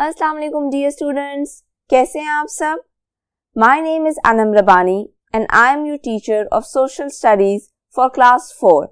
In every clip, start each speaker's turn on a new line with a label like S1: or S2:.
S1: अस्सलाम वालेकुम dear students, कैसे हैं आप सब। My name is Anam Rabbani and I am your teacher of social studies for class 4।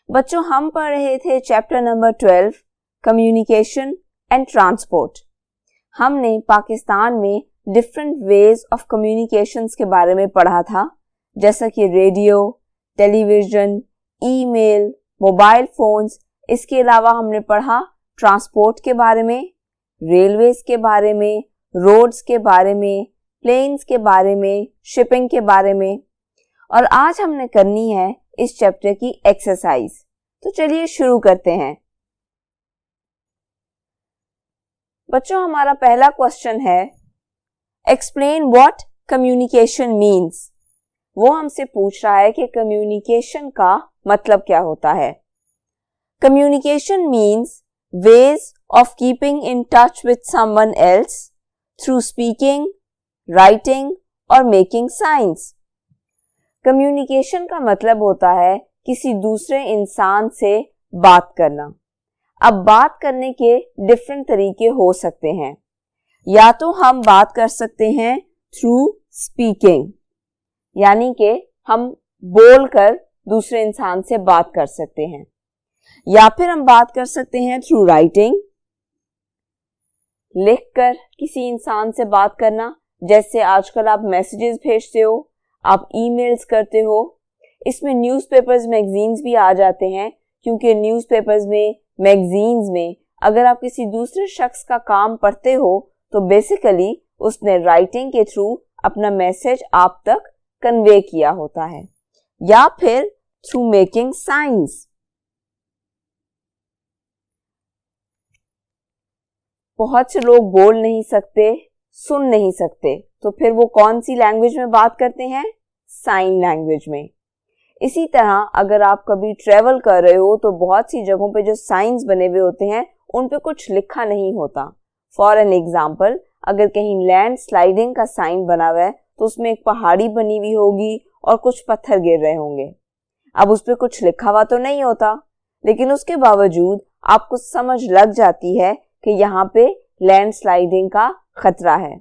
S1: बच्चों, हम पढ़ रहे थे chapter number 12 communication and transport. हमने पाकिस्तान में डिफरेंट वेज ऑफ कम्युनिकेशंस के बारे में पढ़ा था, जैसा कि radio, television, email, mobile phones. इसके अलावा हमने पढ़ा ट्रांसपोर्ट के बारे में, रेलवेज के बारे में, रोड्स के बारे में, प्लेन्स के बारे में, शिपिंग के बारे में। और आज हमने करनी है इस चैप्टर की एक्सरसाइज। तो चलिए शुरू करते हैं। बच्चों, हमारा पहला क्वेश्चन है एक्सप्लेन व्हाट कम्युनिकेशन मीन्स। वो हमसे पूछ रहा है कि कम्युनिकेशन का मतलब क्या होता है। Communication means ways of keeping in touch with someone else through speaking, writing or making signs. Communication का मतलब होता है किसी दूसरे इंसान से बात करना। अब बात करने के डिफरेंट तरीके हो सकते हैं। या तो हम बात कर सकते हैं थ्रू स्पीकिंग, यानी कि हम बोलकर दूसरे इंसान से बात कर सकते हैं, या फिर हम बात कर सकते हैं थ्रू राइटिंग, लिखकर किसी इंसान से बात करना। जैसे आजकल आप मैसेजेस भेजते हो, आप ईमेल्स करते हो। इसमें न्यूज़पेपर्स, मैगजीन्स भी आ जाते हैं, क्योंकि न्यूज़पेपर्स में, मैगजीन्स में अगर आप किसी दूसरे शख्स का काम पढ़ते हो तो बेसिकली उसने राइटिंग के थ्रू अपना मैसेज आप तक कन्वे किया होता है। या फिर थ्रू मेकिंग साइंस। बहुत से लोग बोल नहीं सकते, सुन नहीं सकते, तो फिर वो कौन सी लैंग्वेज में बात करते हैं? साइन लैंग्वेज में। इसी तरह अगर आप कभी ट्रेवल कर रहे हो तो बहुत सी जगहों पे जो साइंस बने हुए होते हैं उन पे कुछ लिखा नहीं होता। फॉर एन एग्जाम्पल, अगर कहीं लैंड स्लाइडिंग का साइन बना हुआ है तो उसमें एक पहाड़ी बनी हुई होगी और कुछ पत्थर गिर रहे होंगे। अब उस पर कुछ लिखा हुआ तो नहीं होता, लेकिन उसके बावजूद आपको समझ लग जाती है कि यहाँ पे लैंड स्लाइडिंग का खतरा है।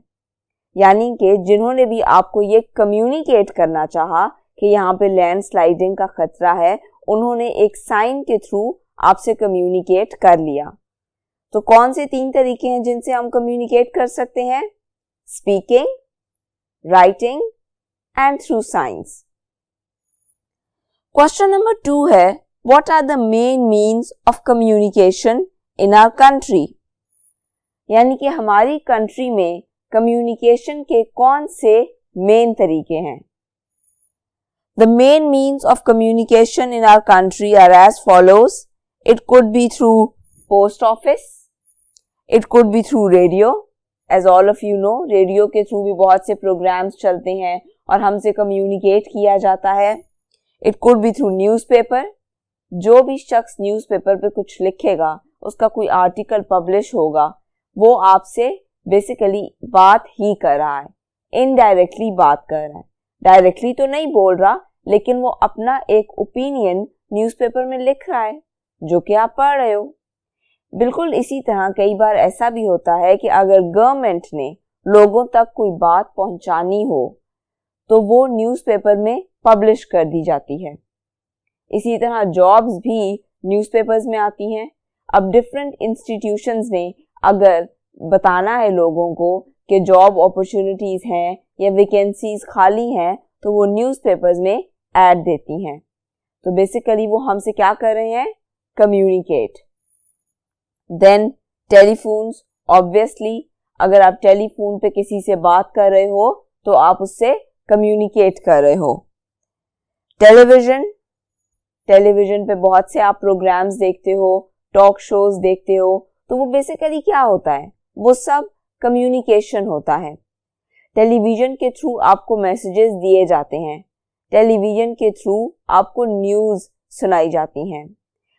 S1: यानी कि जिन्होंने भी आपको ये कम्युनिकेट करना चाहा कि यहाँ पे लैंड स्लाइडिंग का खतरा है, उन्होंने एक साइन के थ्रू आपसे कम्युनिकेट कर लिया। तो कौन से 3 तरीके हैं जिनसे हम कम्युनिकेट कर सकते हैं? Speaking, writing and through science. Question number 2 है what are the main means of communication in our country. यानी कि हमारी कंट्री में कम्युनिकेशन के कौन से मेन तरीके हैं। The main means of communication in our country are as follows. It could be through post office, it could be through radio. As all of you know, radio के थ्रू भी बहुत से प्रोग्राम्स चलते हैं और हमसे कम्युनिकेट किया जाता है। It could be through newspaper. जो भी शख्स न्यूज़पेपर पे कुछ लिखेगा, उसका कोई आर्टिकल पब्लिश होगा, वो आपसे बेसिकली बात ही कर रहा है, इनडायरेक्टली बात कर रहा है। डायरेक्टली तो नहीं बोल रहा, लेकिन वो अपना एक ओपिनियन न्यूज़पेपर में लिख रहा है जो कि आप पढ़ रहे हो। बिल्कुल इसी तरह कई बार ऐसा भी होता है कि अगर गवर्नमेंट ने लोगों तक कोई बात पहुंचानी हो तो वो न्यूज़पेपर में पब्लिश कर दी जाती है। इसी तरह जॉब्स भी न्यूज़पेपर्स में आती हैं। अब डिफरेंट इंस्टीट्यूशंस ने अगर बताना है लोगों को कि जॉब अपॉर्चुनिटीज हैं या वैकेंसीज खाली हैं, तो वो न्यूज़पेपर्स में ऐड देती हैं। तो बेसिकली वो हमसे क्या कर रहे हैं? कम्युनिकेट। Then telephones. ऑब्वियसली अगर आप टेलीफोन पे किसी से बात कर रहे हो तो आप उससे कम्युनिकेट कर रहे हो। टेलीविज़न। टेलीविज़न पे बहुत से आप प्रोग्राम्स देखते हो, टॉक शोज देखते हो, तो वो बेसिकली क्या होता है? वो सब कम्युनिकेशन होता है। टेलीविज़न के थ्रू आपको मैसेजेस दिए जाते हैं, टेलीविज़न के थ्रू आपको न्यूज़ सुनाई जाती हैं।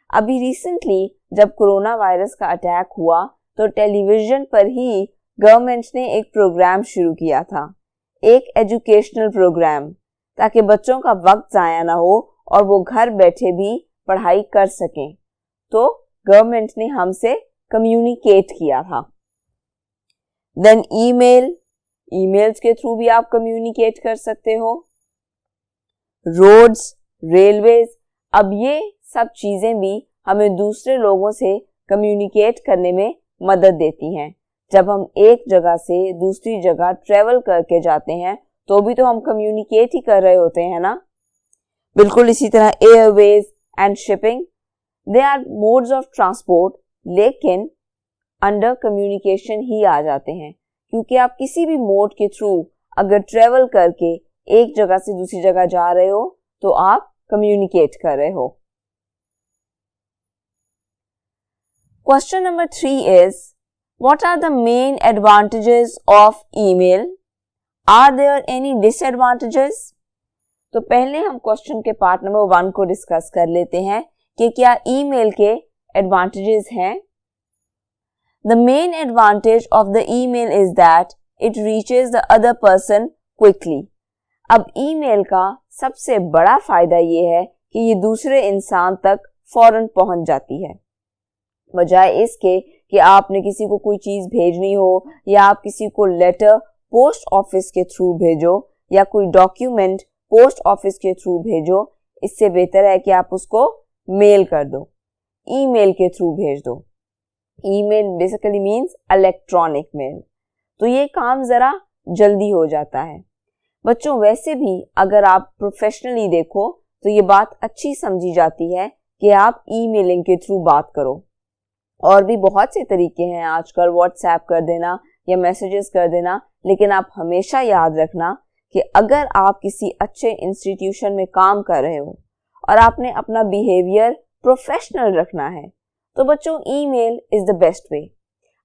S1: अभी रिसेंटली जब कोरोना वायरस का अटैक हुआ तो टेलीविज़न पर ही गवर्नमेंट ने एक प्रोग्राम शुरू किया था, एक एजुकेशनल प्रोग्राम, ताकि बच्चों का वक्त ज़ाया ना हो और वो घर बैठे भी पढ़ाई कर सकें। तो गवर्नमेंट ने हमसे कम्युनिकेट किया था। देन ईमेल, ईमेल्स के थ्रू भी आप कम्युनिकेट कर सकते हो। रोड्स, रेलवेज, अब ये सब चीजें भी हमें दूसरे लोगों से कम्युनिकेट करने में मदद देती हैं। जब हम एक जगह से दूसरी जगह ट्रेवल करके जाते हैं तो भी तो हम कम्युनिकेट ही कर रहे होते हैं ना। बिल्कुल इसी तरह airways and shipping, they are modes of transport, लेकिन अंडर कम्युनिकेशन ही आ जाते हैं, क्योंकि आप किसी भी मोड के थ्रू अगर ट्रेवल करके एक जगह से दूसरी जगह जा रहे हो तो आप कम्युनिकेट कर रहे हो। Question number 3 is, what are the main advantages of email? Are there any disadvantages? तो पहले हम क्वेश्चन के पार्ट नंबर 1 को डिस्कस कर लेते हैं कि क्या ईमेल के एडवांटेजेस हैं। The main advantage of the email is that it reaches the other person quickly. अब ईमेल का सबसे बड़ा फायदा ये है कि ये दूसरे इंसान तक फौरन पहुंच जाती है। बजाय इसके कि आपने किसी को कोई चीज भेजनी हो या आप किसी को लेटर पोस्ट ऑफिस के थ्रू भेजो या कोई डॉक्यूमेंट पोस्ट ऑफिस के थ्रू भेजो, इससे बेहतर है कि आप उसको मेल कर दो, ईमेल के थ्रू भेज दो। Email basically means electronic mail, तो ये काम जरा जल्दी हो जाता है। बच्चों वैसे भी अगर आप प्रोफेशनली देखो तो ये बात अच्छी समझी जाती है कि आप ईमेलिंग के थ्रू बात करो। और भी बहुत से तरीके हैं आजकल, व्हाट्सएप कर देना या मैसेजेस कर देना, लेकिन आप हमेशा याद रखना कि अगर आप किसी अच्छे इंस्टीट्यूशन में काम कर रहे हो और आपने अपना बिहेवियर प्रोफेशनल रखना है तो बच्चों email is the best way.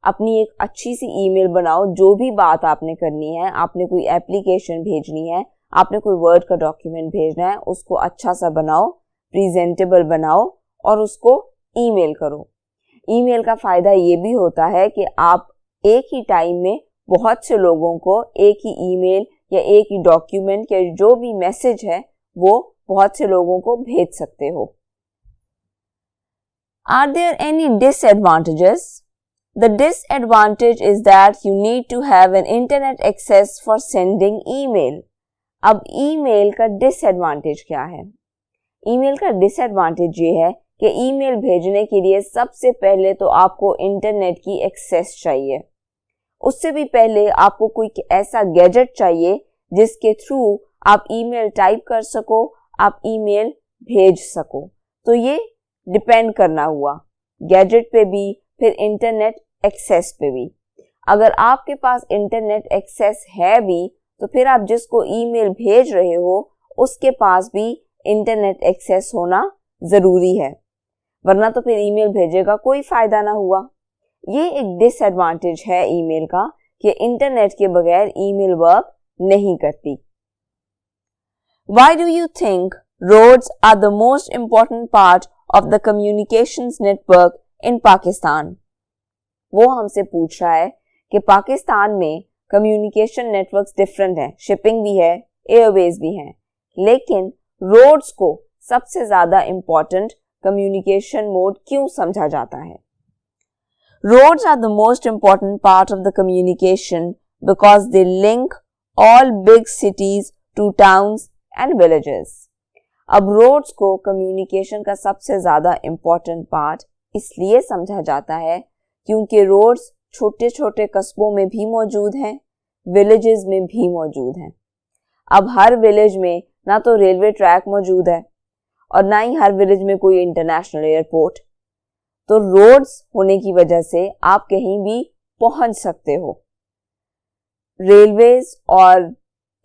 S1: अपनी एक अच्छी सी ईमेल बनाओ, जो भी बात आपने करनी है, आपने कोई एप्लीकेशन भेजनी है, आपने कोई वर्ड का डॉक्यूमेंट भेजना है, उसको अच्छा सा बनाओ, प्रेजेंटेबल बनाओ और उसको ईमेल करो। ईमेल का फायदा ये भी होता है कि आप एक ही टाइम में बहुत से लोगों को एक ही ईमेल या एक ही डॉक्यूमेंट या जो भी मैसेज है वो बहुत से लोगों को भेज सकते हो। Are there any disadvantages? The disadvantage is that you need to have an internet access for sending email. अब ईमेल का डिसएडवांटेज क्या है? ईमेल का डिसएडवांटेज ये है कि ईमेल भेजने के लिए सबसे पहले तो आपको इंटरनेट की एक्सेस चाहिए। उससे भी पहले आपको कोई ऐसा गैजेट चाहिए जिसके थ्रू आप ईमेल टाइप कर सको, आप ईमेल भेज सको। तो ये डिपेंड करना हुआ गैजेट पे भी, फिर इंटरनेट एक्सेस पे भी। अगर आपके पास इंटरनेट एक्सेस है भी तो फिर आप जिसको ईमेल भेज रहे हो उसके पास भी इंटरनेट एक्सेस होना जरूरी है, वरना तो फिर ईमेल भेजेगा कोई फायदा ना हुआ। ये एक डिसएडवांटेज है ईमेल का कि इंटरनेट के बगैर ईमेल वर्क नहीं करती। Why do you think roads are the most important part of the communications network in Pakistan? वो हमसे पूछ रहा है कि पाकिस्तान में कम्युनिकेशन नेटवर्क्स डिफरेंट हैं, शिपिंग भी है, एयरवेज भी हैं, लेकिन रोड्स को सबसे ज्यादा इंपॉर्टेंट कम्युनिकेशन मोड क्यों समझा जाता है? Roads are the most important part of the communication because they link all big cities to towns and villages. अब रोड्स को कम्युनिकेशन का सबसे ज्यादा इंपॉर्टेंट पार्ट इसलिए समझा जाता है क्योंकि रोड्स छोटे छोटे कस्बों में भी मौजूद हैं, विलेजेस में भी मौजूद हैं। अब हर विलेज में ना तो रेलवे ट्रैक मौजूद है और ना ही हर विलेज में कोई इंटरनेशनल एयरपोर्ट, तो रोड्स होने की वजह से आप कहीं भी पहुंच सकते हो। रेलवेज और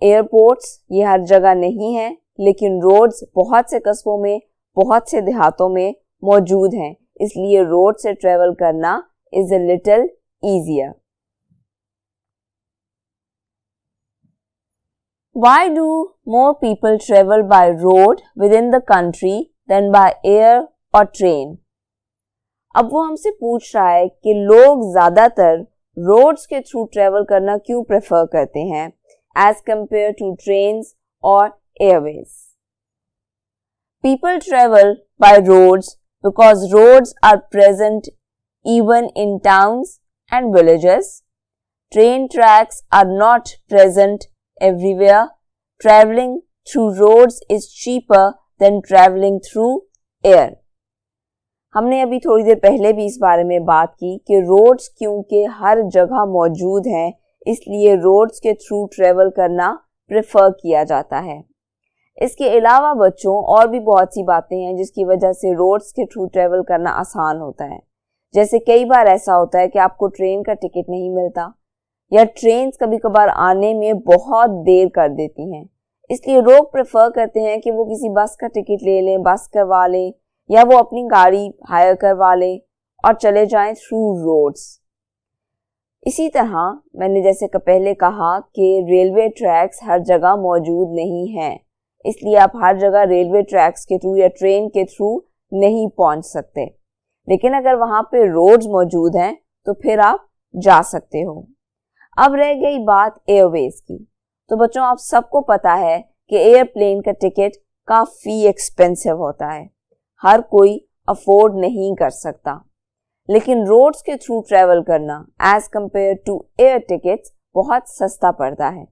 S1: एयरपोर्ट्स ये हर जगह नहीं है, लेकिन रोड्स बहुत से कस्बों में, बहुत से देहातों में मौजूद हैं, इसलिए रोड से ट्रेवल करना is a little easier. Why do more people travel by road within the country than by air or train? अब वो हमसे पूछ रहा है कि लोग ज्यादातर रोड्स के थ्रू ट्रेवल करना क्यों प्रेफर करते हैं एज कंपेयर टू ट्रेन्स और Airways. People travel by roads because roads are present even in towns and villages. train tracks are not present everywhere. Traveling through roads is cheaper than traveling through air. हमने अभी थोड़ी देर पहले भी इस बारे में बात की कि रोड्स क्योंकि हर जगह मौजूद हैं, इसलिए रोड्स के थ्रू ट्रेवल करना प्रेफर किया जाता है। इसके अलावा बच्चों और भी बहुत सी बातें हैं जिसकी वजह से रोड्स के थ्रू ट्रेवल करना आसान होता है। जैसे कई बार ऐसा होता है कि आपको ट्रेन का टिकट नहीं मिलता या ट्रेन कभी कभार आने में बहुत देर कर देती हैं, इसलिए लोग प्रेफर करते हैं कि वो किसी बस का टिकट ले लें, बस करवा लें या वो अपनी गाड़ी हायर करवा लें और चले जाएं थ्रू रोड्स। इसी तरह मैंने जैसे पहले कहा कि रेलवे ट्रैक्स हर जगह मौजूद नहीं हैं, इसलिए आप हर जगह रेलवे ट्रैक्स के थ्रू या ट्रेन के थ्रू नहीं पहुंच सकते, लेकिन अगर वहां पे रोड्स मौजूद हैं तो फिर आप जा सकते हो। अब रह गई बात एयरवेज की। तो बच्चों आप सबको पता है कि एयरप्लेन का टिकट काफ़ी एक्सपेंसिव होता है, हर कोई अफोर्ड नहीं कर सकता, लेकिन रोड्स के थ्रू ट्रैवल करना as compare to air tickets बहुत सस्ता पड़ता है,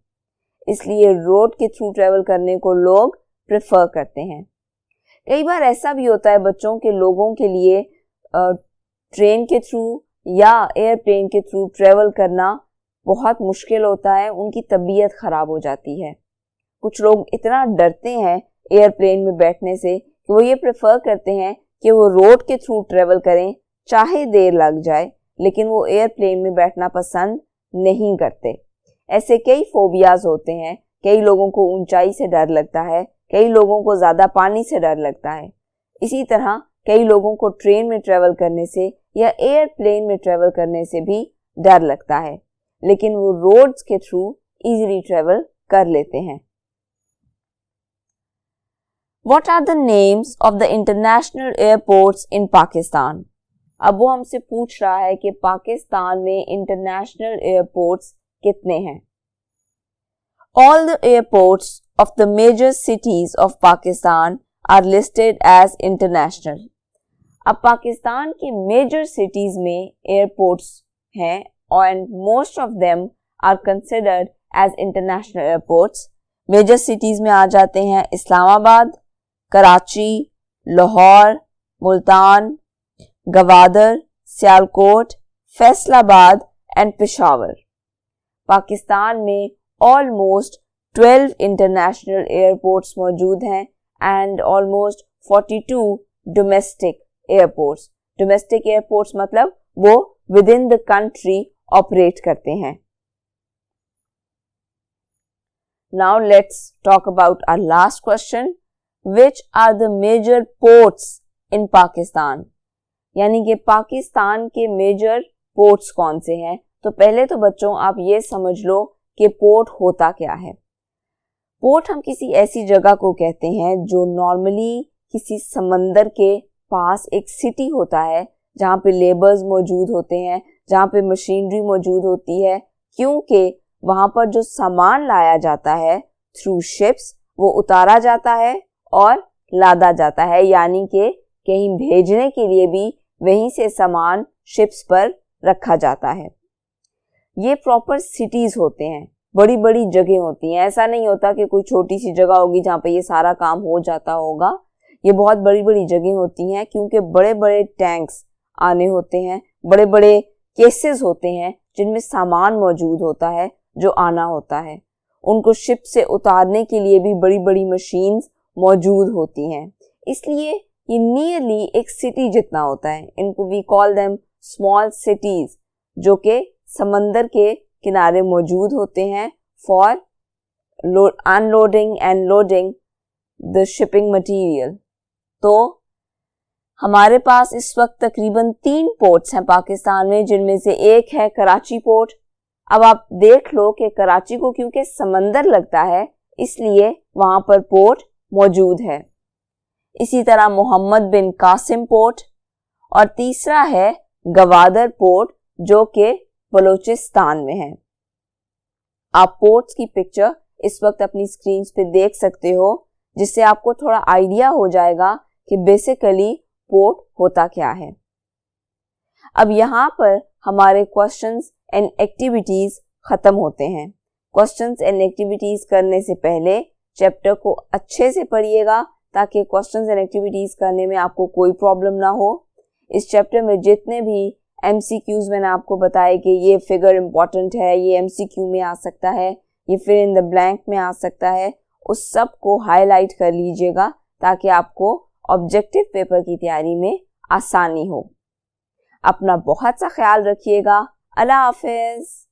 S1: इसलिए रोड के थ्रू ट्रैवल करने को लोग प्रेफर करते हैं। कई बार ऐसा भी होता है बच्चों के लोगों के लिए ट्रेन के थ्रू या एयरप्लेन के थ्रू ट्रैवल करना बहुत मुश्किल होता है, उनकी तबीयत ख़राब हो जाती है। कुछ लोग इतना डरते हैं एयरप्लेन में बैठने से कि वो ये प्रेफर करते हैं कि वो रोड के थ्रू ट्रैवल करें, चाहे देर लग जाए, लेकिन वो एयरप्लेन में बैठना पसंद नहीं करते। ऐसे कई फोबियाज होते हैं, कई लोगों को ऊंचाई से डर लगता है, कई लोगों को ज़्यादा पानी से डर लगता है। इसी तरह कई लोगों को ट्रेन में ट्रैवल करने से या एयरप्लेन में ट्रैवल करने से भी डर लगता है, लेकिन वो रोड्स के थ्रू इजीली ट्रैवल कर लेते हैं। What are the names of the international airports in Pakistan? अब वो हमसे पूछ रहा है कि पाकिस्तान में इंटरनेशनल एयरपोर्ट्स कितने हैं। All the airports of the major cities of Pakistan are listed as international. अब पाकिस्तान की मेजर सिटीज में एयरपोर्ट्स हैं and most of them are considered as international airports. Major cities में आ जाते हैं इस्लामाबाद, कराची, लाहौर, मुल्तान, गवादर, सियालकोट, फैसलाबाद एंड पेशावर। पाकिस्तान में ऑलमोस्ट 12 इंटरनेशनल एयरपोर्ट्स मौजूद हैं and almost 42 domestic airports. Domestic airports मतलब वो within the country operate करते हैं। Now let's talk about our last question, which are the major ports in Pakistan, यानी कि पाकिस्तान के मेजर पोर्ट्स कौन से हैं। तो पहले तो बच्चों आप ये समझ लो कि पोर्ट होता क्या है। पोर्ट हम किसी ऐसी जगह को कहते हैं जो नॉर्मली किसी समंदर के पास एक सिटी होता है, जहाँ पे लेबर्स मौजूद होते हैं, जहाँ पे मशीनरी मौजूद होती है, क्योंकि वहाँ पर जो सामान लाया जाता है थ्रू शिप्स वो उतारा जाता है और लादा जाता है, यानी कि कहीं भेजने के लिए भी वहीं से सामान शिप्स पर रखा जाता है। ये प्रॉपर सिटीज होते हैं, बड़ी बड़ी जगह होती हैं। ऐसा नहीं होता कि कोई छोटी सी जगह होगी जहाँ पे ये सारा काम हो जाता होगा। ये बहुत बड़ी बड़ी जगह होती हैं, क्योंकि बड़े बड़े टैंक्स आने होते हैं, बड़े बड़े केसेस होते हैं जिनमें सामान मौजूद होता है जो आना होता है। उनको शिप से उतारने के लिए भी बड़ी बड़ी मशीन्स मौजूद होती हैं, इसलिए ये नियरली एक सिटी जितना होता है। इनको we call them small cities, जो कि समंदर के किनारे मौजूद होते हैं for unloading and loading the shipping material. तो हमारे पास इस वक्त तकरीबन 3 पोर्ट्स हैं पाकिस्तान में, जिनमें से एक है कराची पोर्ट। अब आप देख लो कि कराची को क्योंकि समंदर लगता है इसलिए वहां पर पोर्ट मौजूद है। इसी तरह मोहम्मद बिन कासिम पोर्ट, और तीसरा है गवादर पोर्ट जो कि बलूचिस्तान में है। आप पोर्ट्स की पिक्चर इस वक्त अपनी स्क्रीन पे देख सकते हो, जिससे आपको थोड़ा आइडिया हो जाएगा कि बेसिकली पोर्ट होता क्या है। अब यहाँ पर हमारे क्वेश्चंस एंड एक्टिविटीज ख़त्म होते हैं। क्वेश्चंस एंड एक्टिविटीज़ करने से पहले चैप्टर को अच्छे से पढ़िएगा ताकि क्वेश्चंस एंड एक्टिविटीज़ करने में आपको कोई प्रॉब्लम ना हो। इस चैप्टर में जितने भी MCQs मैंने आपको बताया कि ये फिगर इम्पॉर्टेंट है, ये MCQ में आ सकता है, ये फिर इन द ब्लैंक में आ सकता है, उस सब को हाईलाइट कर लीजिएगा ताकि आपको ऑब्जेक्टिव पेपर की तैयारी में आसानी हो। अपना बहुत सा ख्याल रखिएगा। अल्लाह हाफिज़।